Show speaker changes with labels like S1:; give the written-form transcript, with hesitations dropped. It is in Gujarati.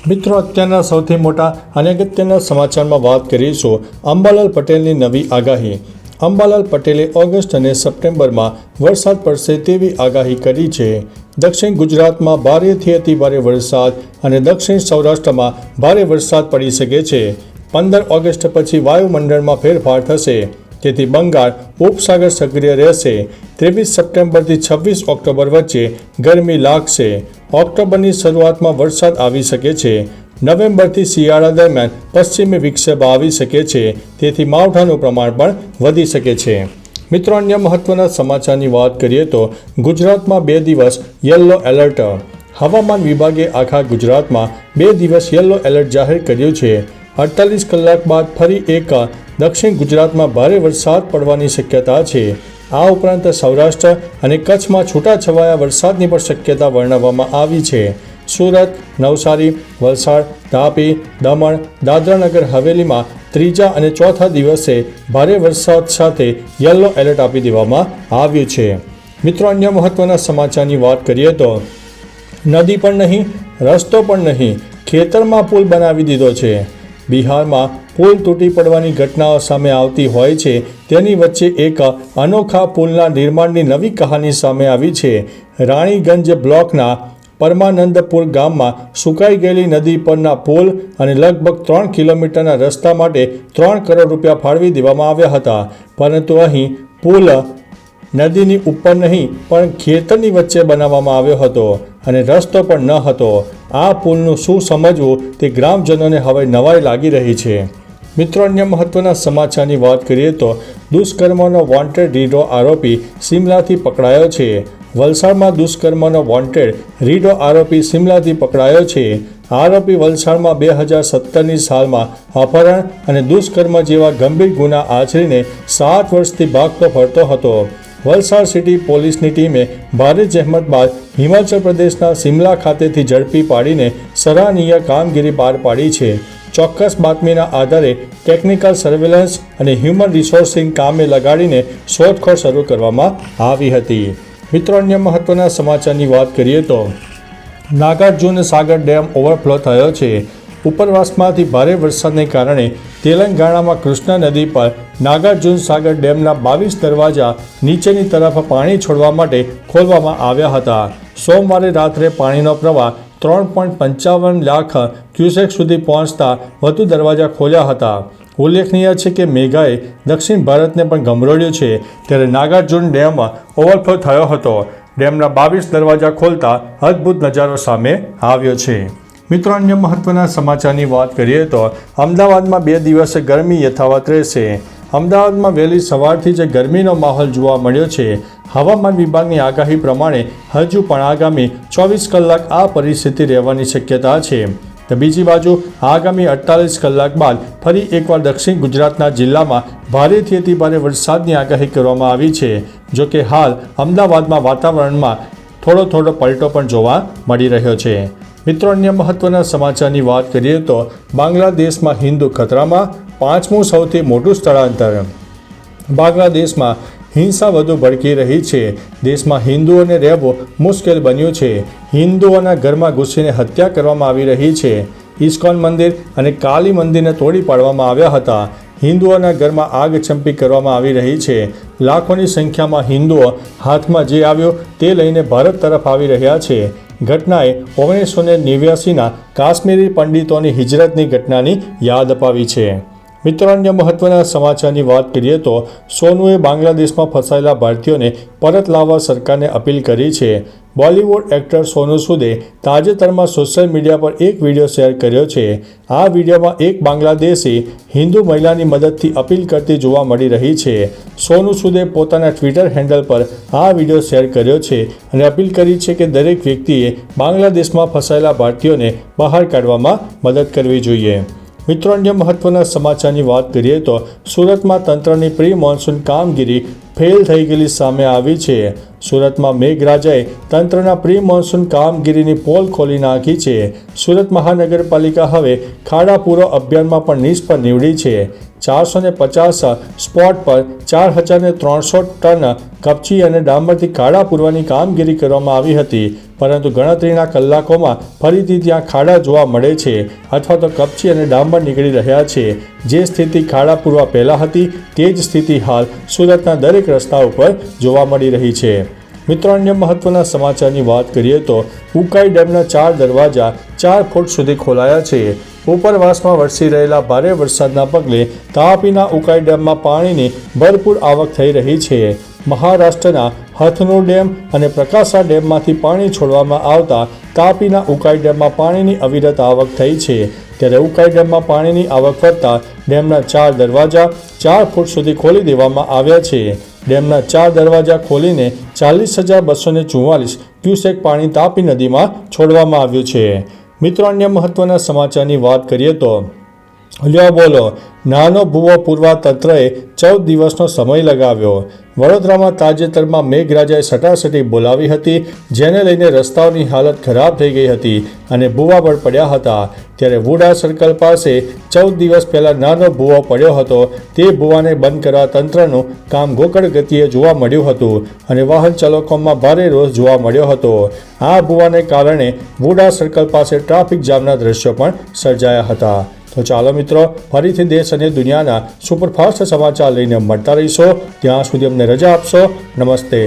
S1: મિત્રો, અત્યારના સૌથી મોટા અને અગત્યના સમાચારમાં વાત કરીશું અંબાલાલ પટેલની નવી આગાહી. અંબાલાલ પટેલે ઓગસ્ટ અને સપ્ટેમ્બરમાં વરસાદ પડશે તેવી આગાહી કરી છે. દક્ષિણ ગુજરાતમાં ભારેથી અતિભારે વરસાદ અને દક્ષિણ સૌરાષ્ટ્રમાં ભારે વરસાદ પડી શકે છે. 15 ઓગસ્ટ પછી વાયુમંડળમાં ફેરફાર થશે, તેથી બંગાળ ઉપસાગર સક્રિય રહેશે. 23 સપ્ટેમ્બરથી 26 ઓક્ટોબર વચ્ચે ગરમી લાગશે. ઓક્ટોબરની શરૂઆતમાં વરસાદ આવી શકે છે. નવેમ્બરથી શિયાળા દરમિયાન પશ્ચિમી વિક્ષેપ આવી શકે છે, તેથી માવઠાનું પ્રમાણ પણ વધી શકે છે. મિત્રો, અન્ય મહત્વના સમાચારની વાત કરીએ તો ગુજરાતમાં 2 દિવસ યલો એલર્ટ. હવામાન વિભાગે આખા ગુજરાતમાં 2 દિવસ યલો એલર્ટ જાહેર કર્યું છે. 48 કલાક બાદ ફરી એક દક્ષિણ ગુજરાતમાં ભારે વરસાદ પડવાની શક્યતા છે. આ ઉપરાંત સૌરાષ્ટ્ર અને કચ્છમાં છૂટાછવાયા વરસાદની પણ શક્યતા વર્ણવવામાં આવી છે. સુરત, નવસારી, વલસાડ, તાપી, દમણ, દાદરાનગર હવેલીમાં ત્રીજા અને ચોથા દિવસે ભારે વરસાદ સાથે યલો એલર્ટ આપી દેવામાં આવ્યું છે. મિત્રો, અન્ય મહત્વના સમાચારની વાત કરીએ તો નદી પણ નહીં, રસ્તો પણ નહીં, ખેતરમાં પુલ બનાવી દીધો છે. બિહારમાં પુલ તૂટી પડવાની ઘટનાઓ સામે આવતી હોય છે, તેની વચ્ચે એક અનોખા પુલના નિર્માણની નવી કહાની સામે આવી છે. રાણીગંજ બ્લોકના પરમાનંદપુર ગામમાં સુકાઈ ગયેલી નદી પરના પુલ અને લગભગ 3 કિલોમીટરના રસ્તા માટે 3 કરોડ રૂપિયા ફાળવી દેવામાં આવ્યા હતા. પરંતુ અહીં પુલ નદીની ઉપર નહીં પણ ખેતરની વચ્ચે બનાવવામાં આવ્યો હતો અને રસ્તો પણ ન હતો. આ પુલનું શું સમજવું તે ગ્રામજનોને હવે નવાઈ લાગી રહી છે. મિત્રો, અન્ય મહત્વના સમાચારની વાત કરીએ તો દુષ્કર્મનો વોન્ટેડ રીઢો આરોપી સિમલાથી પકડાયો છે. વલસાડમાં દુષ્કર્મનો વોન્ટેડ રીઢો આરોપી સિમલાથી પકડાયો છે. આરોપી વલસાડમાં 2017ની સાલમાં અપહરણ અને દુષ્કર્મ જેવા ગંભીર ગુના આચરીને 7 વર્ષથી ભાગતો ફરતો હતો. વલસાડ સિટી પોલીસની ટીમે ભારે જહેમત બાદ હિમાચલ પ્રદેશના સિમલા ખાતેથી ઝડપી પાડીને સરાહનીય કામગીરી પાર પાડી છે. ચોક્કસ બાતમીના આધારે ટેકનિકલ સર્વેલન્સ અને હ્યુમન રિસોર્સિંગ કામે લગાડીને શોધખોળ શરૂ કરવામાં આવી હતી. મિત્રો, અન્ય મહત્વના સમાચારની વાત કરીએ તો નાગાર્જુન સાગર ડેમ ઓવરફ્લો થયો છે. ઉપરવાસમાંથી ભારે વરસાદને કારણે તેલંગાણામાં કૃષ્ણા નદી પર નાગાર્જુન સાગર ડેમના 22 દરવાજા નીચેની તરફ પાણી છોડવા માટે ખોલવામાં આવ્યા હતા. સોમવારે રાત્રે પાણીનો પ્રવાહ 3.55 લાખ ક્યુસેક સુધી પહોંચતા વધુ દરવાજા ખોલ્યા હતા. ઉલ્લેખનીય છે કે મેઘાએ દક્ષિણ ભારતને પણ ગમરોળ્યું છે, ત્યારે નાગાર્જુન ડેમ ઓવરફ્લો થયો હતો. ડેમના 22 દરવાજા ખોલતા અદ્ભુત નજારો સામે આવ્યો છે. મિત્રો, અન્ય મહત્વના સમાચારની વાત કરીએ તો અમદાવાદમાં 2 દિવસ ગરમી યથાવત રહેશે. અમદાવાદમાં વહેલી સવારથી જ ગરમીનો માહોલ જોવા મળ્યો છે. હવામાન વિભાગની આગાહી પ્રમાણે હજુ પણ આગામી 24 કલાક આ પરિસ્થિતિ રહેવાની શક્યતા છે. તો બીજી બાજુ આગામી 48 કલાક બાદ ફરી એકવાર દક્ષિણ ગુજરાતના જિલ્લામાં ભારેથી અતિભારે વરસાદની આગાહી કરવામાં આવી છે. જોકે હાલ અમદાવાદમાં વાતાવરણમાં થોડો પલટો પણ જોવા મળી રહ્યો છે. મિત્રો, અન્ય મહત્વના સમાચારની વાત કરીએ તો બાંગ્લાદેશમાં હિન્દુ ખતરામાં, 5મું સૌથી મોટું સ્થળાંતર. બાંગ્લાદેશમાં હિંસા વધુ ભડકી રહી છે. દેશમાં હિન્દુઓને રહેવું મુશ્કેલ બન્યું છે. હિન્દુઓના ઘરમાં ઘૂસીને હત્યા કરવામાં આવી રહી છે. ઇસ્કોન મંદિર અને કાલી મંદિરને તોડી પાડવામાં આવ્યા હતા. હિન્દુઓના ઘરમાં આગચંપી કરવામાં આવી રહી છે. લાખોની સંખ્યામાં હિન્દુઓ હાથમાં જે આવ્યું તે લઈને ભારત તરફ આવી રહ્યા છે. ઘટનાએ 1989ના કાશ્મીરી પંડિતોની હિજરતની ઘટનાની યાદ અપાવી છે. મિત્રો, અન્ય મહત્વના સમાચારની વાત કરીએ તો સોનુએ બાંગ્લાદેશમાં ફસાયેલા ભારતીયોને પરત લાવવા સરકારને અપીલ કરી છે. બોલિવૂડ એક્ટર સોનુ સૂદે તાજેતરમાં સોશિયલ મીડિયા પર એક વિડીયો શેર કર્યો છે. આ વિડીયોમાં એક બાંગ્લાદેશી હિન્દુ મહિલાની મદદથી અપીલ કરતી જોવા મળી રહી છે. સોનુ સૂદે પોતાના ટ્વિટર હેન્ડલ પર આ વિડીયો શેર કર્યો છે અને અપીલ કરી છે કે દરેક વ્યક્તિએ બાંગ્લાદેશમાં ફસાયેલા ભારતીયોને બહાર કાઢવામાં મદદ કરવી જોઈએ. મિત્રો, અન્ય મહત્વના સમાચારની વાત કરીએ તો સુરતમાં તંત્રની પ્રી મોન્સૂન કામગીરી ફેલ થઈ ગયેલી સામે આવી છે. સુરતમાં મેઘરાજાએ તંત્રના પ્રી મોન્સૂન કામગીરીની પોલ ખોલી નાખી છે. સુરત મહાનગરપાલિકા હવે ખાડા પૂરો અભિયાનમાં પણ નિષ્ફળ નીવડી છે. 450 સ્પોટ પર 4300 ટન કપચી અને ડામરથી ખાડા પૂરવાની કામગીરી કરવામાં આવી હતી, પરંતુ ગણતરીના કલાકોમાં ફરીથી ત્યાં ખાડા જોવા મળે છે અથવા તો કપચી અને ડામર નીકળી રહ્યા છે. જે સ્થિતિ ખાડા પૂરવા પહેલાં હતી તે જ સ્થિતિ હાલ સુરતના દરેક રસ્તા ઉપર જોવા મળી રહી છે. મિત્રો, અન્ય મહત્વના સમાચારની વાત કરીએ તો ઉકાઈ ડેમના 4 દરવાજા 4 ફૂટ સુધી ખોલાયા છે. ઉપરવાસમાં વરસી રહેલા ભારે વરસાદના પગલે તાપીના ઉકાઈ ડેમમાં પાણીની ભરપૂર આવક થઈ રહી છે. મહારાષ્ટ્રના હથનુર ડેમ અને પ્રકાશા ડેમમાંથી પાણી છોડવામાં આવતા તાપીના ઉકાઈ ડેમમાં પાણીની અવિરત આવક થઈ છે. ત્યારે ઉકાઈ ડેમમાં પાણીની આવક વધતા ડેમના 4 દરવાજા 4 ફૂટ સુધી ખોલી દેવામાં આવ્યા છે. ડેમના 4 દરવાજા ખોલીને 40,244 ક્યુસેક પાણી તાપી નદીમાં છોડવામાં આવ્યું છે. મિત્રો, અન્ય મહત્વના સમાચારની વાત કરીએ તો લ્યો બોલો, નાનો ભૂવો પૂરવા તંત્રએ 14 દિવસનો સમય લગાવ્યો. વડોદરામાં તાજેતરમાં મેઘરાજાએ સટાસટી બોલાવી હતી, જેને લઈને રસ્તાઓની હાલત ખરાબ થઈ ગઈ હતી અને ભૂવા પણ પડ્યા હતા. ત્યારે વુડા સર્કલ પાસે 14 દિવસ પહેલાં નાનો ભૂવો પડ્યો હતો. તે ભૂવાને બંધ કરવા તંત્રનું કામ ગોકળ ગતિએ જોવા મળ્યું હતું અને વાહન ચાલકોમાં ભારે રોષ જોવા મળ્યો હતો. આ ભૂવાને કારણે વુડા સર્કલ પાસે ટ્રાફિક જામના દ્રશ્યો પણ સર્જાયા હતા. તો ચાલો મિત્રો, ફરીથી દેશ અને દુનિયાના સુપરફાસ્ટ સમાચાર લઈને મળતા રહીશો. ત્યાં સુધી અમને રજા આપશો. નમસ્તે.